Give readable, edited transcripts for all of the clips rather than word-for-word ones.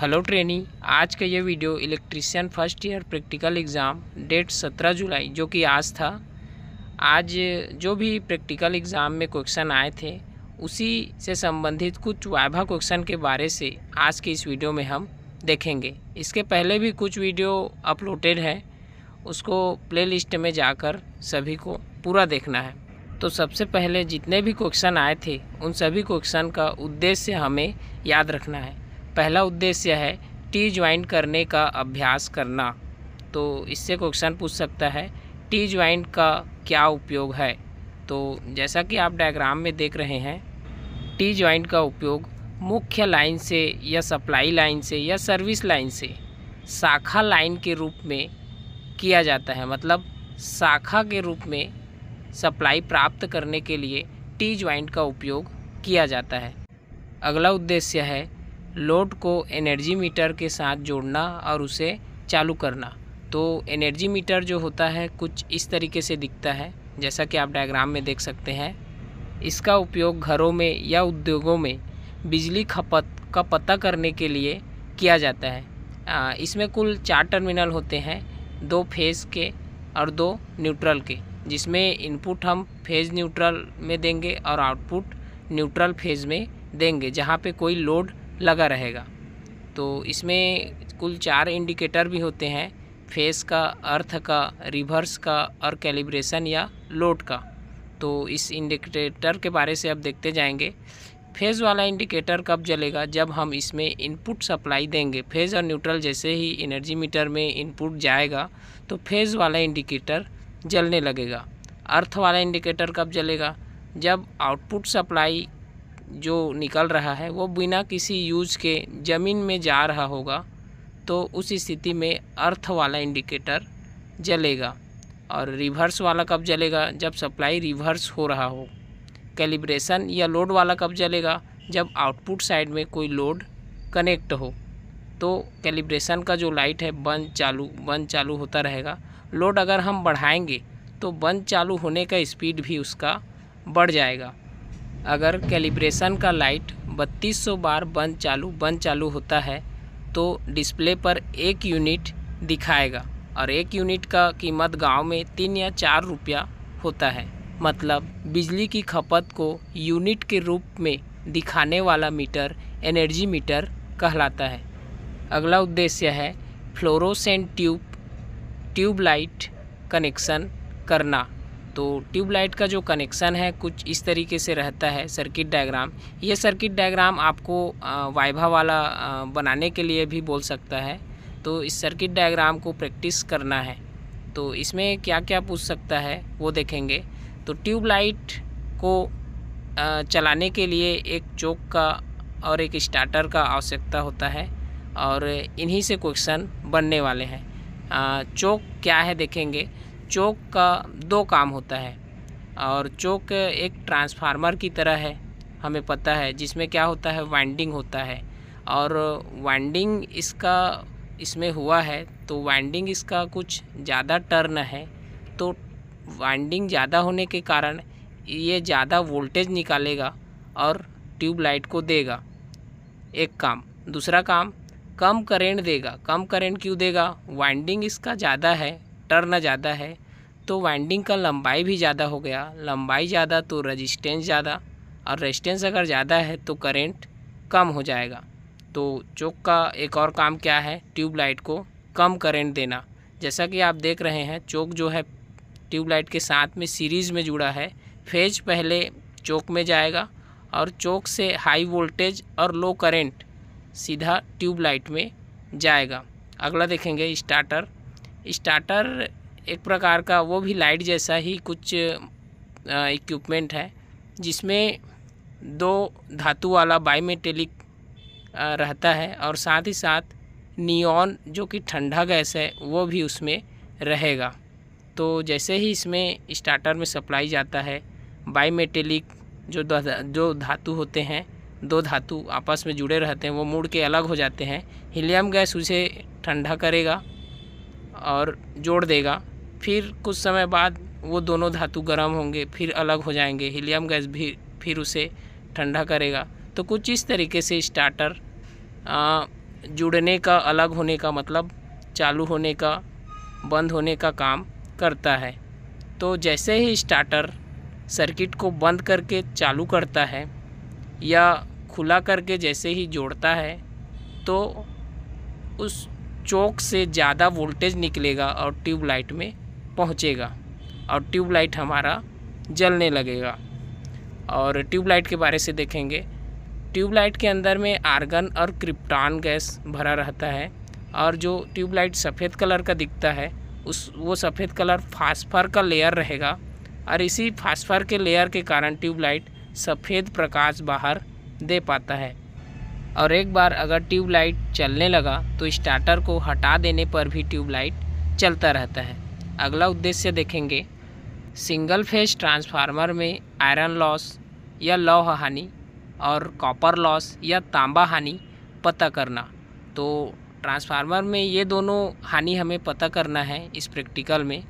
Hello trainee, आज का ये video electrician first year practical exam date 17 जुलाई जो कि आज था। आज जो भी प्रैक्टिकल एग्ज़ाम में क्वेश्चन आए थे उसी से संबंधित कुछ वाइवा क्वेश्चन के बारे से आज के इस वीडियो में हम देखेंगे। इसके पहले भी कुछ वीडियो अपलोडेड है, उसको प्लेलिस्ट में जाकर सभी को पूरा देखना है। तो सबसे पहले जितने भी क्वेश्चन आए थे उन सभी क्वेश्चन का उद्देश्य हमें याद रखना है। पहला उद्देश्य है टी ज्वाइंट करने का अभ्यास करना। तो इससे क्वेश्चन पूछ सकता है टी ज्वाइंट का क्या उपयोग है। तो जैसा कि आप डायग्राम में देख रहे हैं, टी ज्वाइंट का उपयोग मुख्य लाइन से या सप्लाई लाइन से या सर्विस लाइन से शाखा लाइन के रूप में किया जाता है। मतलब शाखा के रूप में सप्लाई प्राप्त करने के लिए टी ज्वाइंट का उपयोग किया जाता है। अगला उद्देश्य है लोड को एनर्जी मीटर के साथ जोड़ना और उसे चालू करना। तो एनर्जी मीटर जो होता है कुछ इस तरीके से दिखता है, जैसा कि आप डायग्राम में देख सकते हैं। इसका उपयोग घरों में या उद्योगों में बिजली खपत का पता करने के लिए किया जाता है। इसमें कुल 4 टर्मिनल होते हैं, 2 फेज़ के और 2 न्यूट्रल के, जिसमें इनपुट हम फेज़ न्यूट्रल में देंगे और आउटपुट न्यूट्रल फेज़ में देंगे जहाँ पे कोई लोड लगा रहेगा। तो इसमें कुल 4 इंडिकेटर भी होते हैं, फेज़ का, अर्थ का, रिवर्स का और कैलिब्रेशन या लोड का। तो इस इंडिकेटर के बारे से अब देखते जाएंगे। फेज़ वाला इंडिकेटर कब जलेगा? जब हम इसमें इनपुट सप्लाई देंगे। फेज़ और न्यूट्रल जैसे ही एनर्जी मीटर में इनपुट जाएगा तो फेज़ वाला इंडिकेटर जलने लगेगा। अर्थ वाला इंडिकेटर कब जलेगा? जब आउटपुट सप्लाई जो निकल रहा है वो बिना किसी यूज के ज़मीन में जा रहा होगा, तो उस स्थिति में अर्थ वाला इंडिकेटर जलेगा। और रिवर्स वाला कब जलेगा? जब सप्लाई रिवर्स हो रहा हो। कैलिब्रेशन या लोड वाला कब जलेगा? जब आउटपुट साइड में कोई लोड कनेक्ट हो। तो कैलिब्रेशन का जो लाइट है बंद चालू होता रहेगा। लोड अगर हम बढ़ाएंगे तो बंद चालू होने का स्पीड भी उसका बढ़ जाएगा। अगर कैलिब्रेशन का लाइट 3200 बार बंद चालू होता है तो डिस्प्ले पर 1 यूनिट दिखाएगा, और 1 यूनिट का कीमत गांव में 3 या 4 रुपया होता है। मतलब बिजली की खपत को यूनिट के रूप में दिखाने वाला मीटर एनर्जी मीटर कहलाता है। अगला उद्देश्य है फ्लोरोसेंट ट्यूबलाइट कनेक्शन करना। तो ट्यूबलाइट का जो कनेक्शन है कुछ इस तरीके से रहता है सर्किट डायग्राम। ये सर्किट डायग्राम आपको वाइवा वाला बनाने के लिए भी बोल सकता है। तो इस सर्किट डायग्राम को प्रैक्टिस करना है। तो इसमें क्या क्या पूछ सकता है वो देखेंगे। तो ट्यूबलाइट को चलाने के लिए एक चोक का और एक स्टार्टर का आवश्यकता होता है, और इन्हीं से क्वेश्चन बनने वाले हैं। चोक क्या है देखेंगे। चोक का 2 काम होता है, और चोक एक ट्रांसफार्मर की तरह है, हमें पता है, जिसमें क्या होता है वाइंडिंग होता है। और वाइंडिंग इसमें हुआ है तो वाइंडिंग इसका कुछ ज़्यादा टर्न है। तो वाइंडिंग ज़्यादा होने के कारण ये ज़्यादा वोल्टेज निकालेगा और ट्यूबलाइट को देगा, एक काम। दूसरा काम कम करेंट देगा। कम करेंट क्यों देगा? वाइंडिंग इसका ज़्यादा है, टर्न ज़्यादा है, तो वाइंडिंग का लंबाई भी ज़्यादा हो गया। लंबाई ज़्यादा तो रेजिस्टेंस ज़्यादा, और रेजिस्टेंस अगर ज़्यादा है तो करंट कम हो जाएगा। तो चोक का एक और काम क्या है? ट्यूबलाइट को कम करंट देना। जैसा कि आप देख रहे हैं, चोक जो है ट्यूबलाइट के साथ में सीरीज़ में जुड़ा है। फेज पहले चोक में जाएगा और चोक से हाई वोल्टेज और लो करंट सीधा ट्यूबलाइट में जाएगा। अगला देखेंगे स्टार्टर। स्टार्टर एक प्रकार का वो भी लाइट जैसा ही कुछ इक्विपमेंट है, जिसमें 2 धातु वाला बाईमेटेलिक रहता है, और साथ ही साथ नियॉन जो कि ठंडा गैस है वो भी उसमें रहेगा। तो जैसे ही इसमें स्टार्टर में सप्लाई जाता है, बाईमेटेलिक जो धातु होते हैं, 2 धातु आपस में जुड़े रहते हैं, वो मुड़ के अलग हो जाते हैं। हीलियम गैस उसे ठंडा करेगा और जोड़ देगा। फिर कुछ समय बाद वो दोनों धातु गर्म होंगे, फिर अलग हो जाएंगे। हीलियम गैस भी फिर उसे ठंडा करेगा। तो कुछ इस तरीके से स्टार्टर जुड़ने का, अलग होने का मतलब चालू होने का, बंद होने का काम करता है। तो जैसे ही स्टार्टर सर्किट को बंद करके चालू करता है या खुला करके जैसे ही जोड़ता है तो उस चोक से ज़्यादा वोल्टेज निकलेगा और ट्यूबलाइट में पहुंचेगा और ट्यूबलाइट हमारा जलने लगेगा। और ट्यूबलाइट के बारे से देखेंगे। ट्यूबलाइट के अंदर में आर्गन और क्रिप्टॉन गैस भरा रहता है और जो ट्यूबलाइट सफ़ेद कलर का दिखता है वो सफ़ेद कलर फास्फर का लेयर रहेगा और इसी फास्फर के लेयर के कारण ट्यूबलाइट सफ़ेद प्रकाश बाहर दे पाता है। और एक बार अगर ट्यूबलाइट चलने लगा तो स्टार्टर को हटा देने पर भी ट्यूबलाइट चलता रहता है। अगला उद्देश्य देखेंगे, सिंगल फेज ट्रांसफार्मर में आयरन लॉस या लौह हानि और कॉपर लॉस या तांबा हानि पता करना। तो ट्रांसफार्मर में ये दोनों हानि हमें पता करना है इस प्रैक्टिकल में।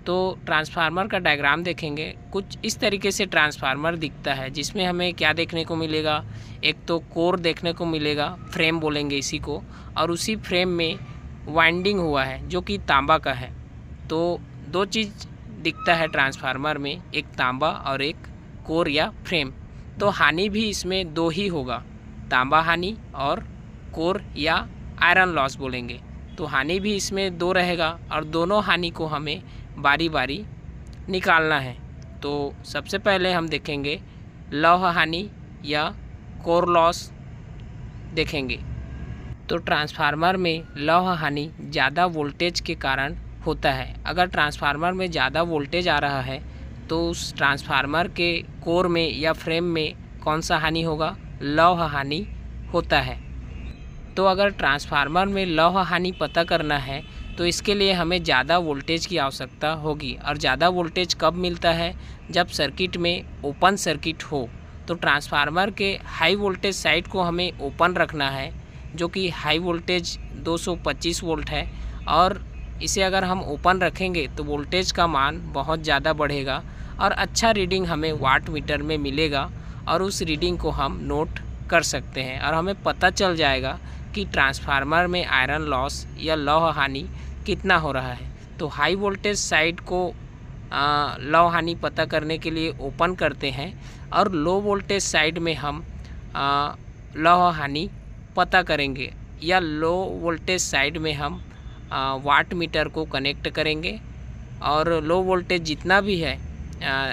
तो ट्रांसफार्मर का डायग्राम देखेंगे। कुछ इस तरीके से ट्रांसफार्मर दिखता है जिसमें हमें क्या देखने को मिलेगा, एक तो कोर देखने को मिलेगा, फ्रेम बोलेंगे इसी को, और उसी फ्रेम में वाइंडिंग हुआ है जो कि तांबा का है। तो दो चीज़ दिखता है ट्रांसफार्मर में, एक तांबा और एक कोर या फ्रेम। तो हानि भी इसमें दो ही होगा, तांबा हानि और कोर या आयरन लॉस बोलेंगे। तो हानि भी इसमें दो रहेगा और दोनों हानि को हमें बारी बारी निकालना है। तो सबसे पहले हम देखेंगे लौह हानि या कोर लॉस देखेंगे। तो ट्रांसफार्मर में लौह हानि ज़्यादा वोल्टेज के कारण होता है। अगर ट्रांसफार्मर में ज़्यादा वोल्टेज आ रहा है तो उस ट्रांसफार्मर के कोर में या फ्रेम में कौन सा हानि होगा, लौह हानि होता है। तो अगर ट्रांसफार्मर में लौह हानि पता करना है तो इसके लिए हमें ज़्यादा वोल्टेज की आवश्यकता होगी। और ज़्यादा वोल्टेज कब मिलता है, जब सर्किट में ओपन सर्किट हो। तो ट्रांसफार्मर के हाई वोल्टेज साइड को हमें ओपन रखना है जो कि हाई वोल्टेज 225 वोल्ट है, और इसे अगर हम ओपन रखेंगे तो वोल्टेज का मान बहुत ज़्यादा बढ़ेगा और अच्छा रीडिंग हमें वाट मीटर में मिलेगा और उस रीडिंग को हम नोट कर सकते हैं और हमें पता चल जाएगा कि ट्रांसफार्मर में आयरन लॉस या लौह हानि कितना हो रहा है। तो हाई वोल्टेज साइड को लौह हानि पता करने के लिए ओपन करते हैं और लो वोल्टेज साइड में हम लौह हानि पता करेंगे, या लो वोल्टेज साइड में हम वाट मीटर को कनेक्ट करेंगे। और लो वोल्टेज जितना भी है,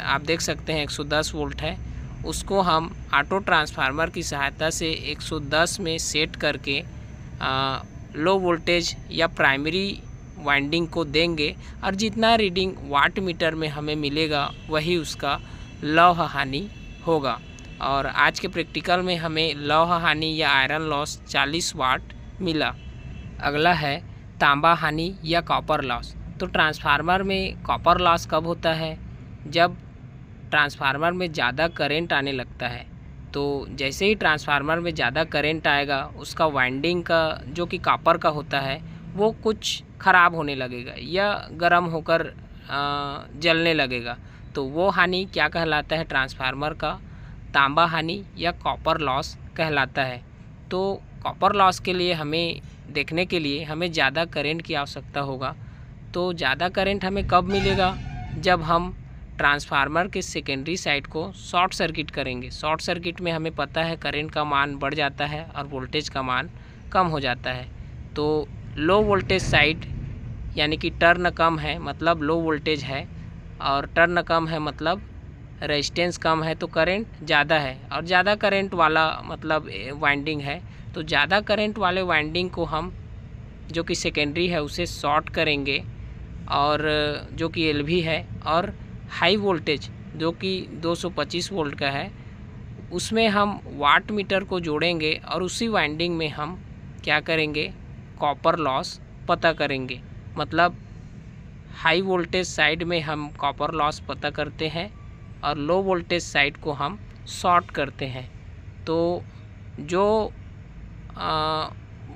आप देख सकते हैं 110 वोल्ट है, उसको हम ऑटो ट्रांसफार्मर की सहायता से 110 में सेट करके लो वोल्टेज या प्राइमरी वाइंडिंग को देंगे और जितना रीडिंग वाट मीटर में हमें मिलेगा वही उसका लौह हानि होगा। और आज के प्रैक्टिकल में हमें लौह हानि या आयरन लॉस 40 वाट मिला। अगला है तांबा हानि या कॉपर लॉस। तो ट्रांसफार्मर में कॉपर लॉस कब होता है, जब ट्रांसफार्मर में ज़्यादा करंट आने लगता है। तो जैसे ही ट्रांसफार्मर में ज़्यादा करंट आएगा उसका वाइंडिंग का जो कि कॉपर का होता है वो कुछ ख़राब होने लगेगा या गर्म होकर जलने लगेगा। तो वो हानि क्या कहलाता है, ट्रांसफार्मर का तांबा हानि या कॉपर लॉस कहलाता है। तो कॉपर लॉस के लिए हमें देखने के लिए हमें ज़्यादा करंट की आवश्यकता होगा। तो ज़्यादा करंट हमें कब मिलेगा, जब हम ट्रांसफार्मर के सेकेंडरी साइड को शॉर्ट सर्किट करेंगे। शॉर्ट सर्किट में हमें पता है करंट का मान बढ़ जाता है और वोल्टेज का मान कम हो जाता है। तो लो वोल्टेज साइड यानी कि टर्न कम है मतलब लो वोल्टेज है, और टर्न कम है मतलब रेजिस्टेंस कम है, तो करंट ज़्यादा है। और ज़्यादा करंट वाला मतलब वाइंडिंग है, तो ज़्यादा करंट वाले वाइंडिंग को हम जो कि सेकेंडरी है उसे शॉर्ट करेंगे, और जो कि एलवी है, और हाई वोल्टेज जो कि 225 वोल्ट का है उसमें हम वाट मीटर को जोड़ेंगे और उसी वाइंडिंग में हम क्या करेंगे, कॉपर लॉस पता करेंगे। मतलब हाई वोल्टेज साइड में हम कॉपर लॉस पता करते हैं और लो वोल्टेज साइड को हम शॉर्ट करते हैं। तो जो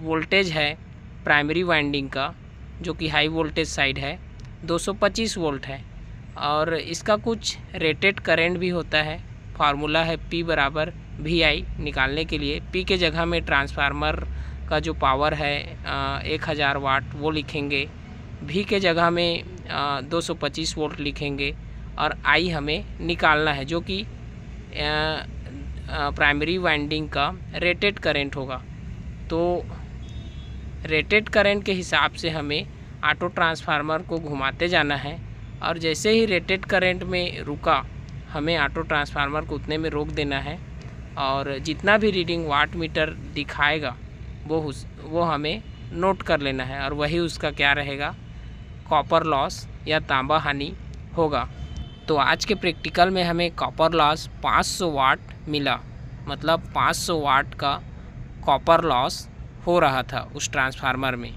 वोल्टेज है प्राइमरी वाइंडिंग का जो कि हाई वोल्टेज साइड है 225 वोल्ट है, और इसका कुछ रेटेड करंट भी होता है। फार्मूला है P = VI। निकालने के लिए P के जगह में ट्रांसफार्मर का जो पावर है 1000 वाट वो लिखेंगे। V के जगह में 225 वोल्ट लिखेंगे और I हमें निकालना है जो कि प्राइमरी वाइंडिंग का रेटेड करंट होगा। तो रेटेड करंट के हिसाब से हमें ऑटो ट्रांसफार्मर को घुमाते जाना है और जैसे ही रेटेड करंट में रुका हमें ऑटो ट्रांसफार्मर को उतने में रोक देना है और जितना भी रीडिंग वाट मीटर दिखाएगा वो हमें नोट कर लेना है और वही उसका क्या रहेगा, कॉपर लॉस या तांबा हानि होगा। तो आज के प्रैक्टिकल में हमें कॉपर लॉस 500 वाट मिला, मतलब 500 वाट का कॉपर लॉस हो रहा था उस ट्रांसफार्मर में।